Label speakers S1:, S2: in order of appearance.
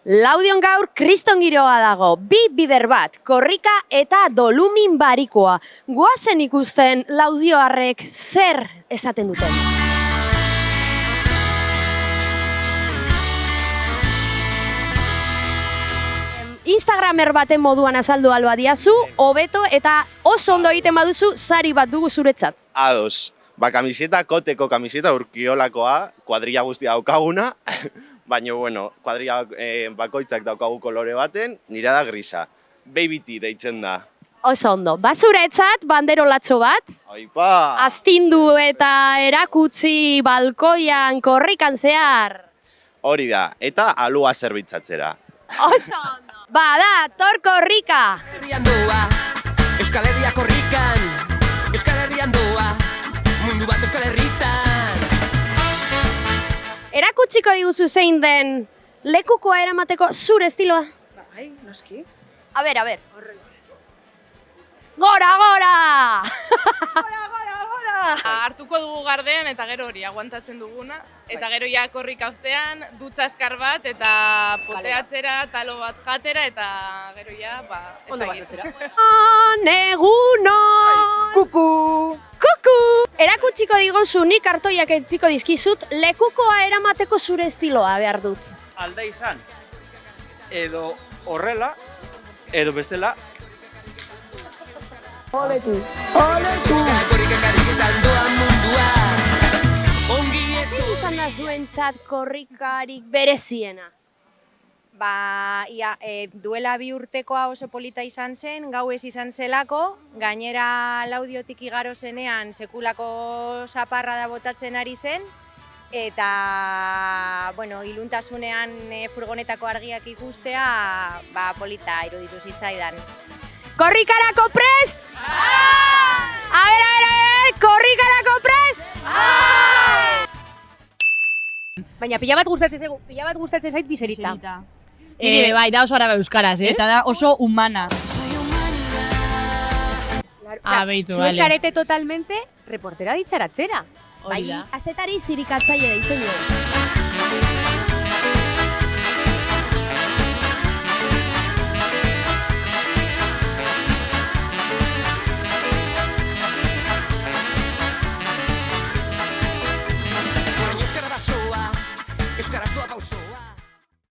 S1: Laudion gaur kriston giroa dago, bi bider bat, korrika eta dolumin barikoa. Goazen ikusten laudioarrek zer esaten duten. Instagramer baten moduan azaldu alba diazu, hobeto eta oso ondo egiten baduzu, sari bat dugu zuretzat.
S2: Ados, kamiseta, koteko kamiseta urkiolakoa, kuadrilla guztia daukaguna, baina, bueno, kuadrilla bakoitzak daukagu kolore baten, nire da grisa. Baby tea deitzen da.
S1: Oso ondo, zuretzat banderolatxo bat,
S2: Aipa!
S1: astindu eta erakutsi balkoian korrikan zehar.
S2: Hori da, eta alua zerbitzatzera.
S1: Oso ondo. Bada, tor korrika!
S3: Euskal Herria korrikan, Euskal Herrian doa, mundu bat Euskal Herritan.
S1: Erakutsiko diguzu zein den lekukoa eramateko zure estiloa?
S4: Bai, noski.
S1: A ber. Gora, gora!
S4: Hartuko dugu gardean eta gero hori aguantatzen duguna. Eta gero ja korrika ostean, dutxa eskar bat eta poteatzera, talo bat jatera eta gero ja,
S1: Ondo basatzera. Egunon!
S5: Kuku!
S1: Kuku! Erakutsiko diguzu nik kartoiak etziko dizkizut, lekukoa eramateko zure estiloa behar dut.
S5: Alda izan, edo horrela, edo bestela.
S3: Korrika kariketan doa mundua, ongi eto.
S1: Izan da zuentzat korrikarik bereziena.
S6: Duela 2 urtekoa oso polita izan zen, gauez izan zelako, gainera Laudiotik igaro zenean sekulako zaparra da botatzen ari zen, eta, iluntasunean furgonetako argiak ikustea, polita iruditu zitzaidan.
S1: Korrikarako prest? A ber, korrikarako prest? Baina pila bat gustatzen zait biserita.
S7: Nire bai, da oso araba euskaraz, ez?
S8: Eta da oso humana.
S7: Beitu,
S1: Zuen
S7: vale.
S1: zarete totalmente reportera ditzaratzera.
S7: Hori da.
S1: Azetari zirikatzaile deitzen dugu.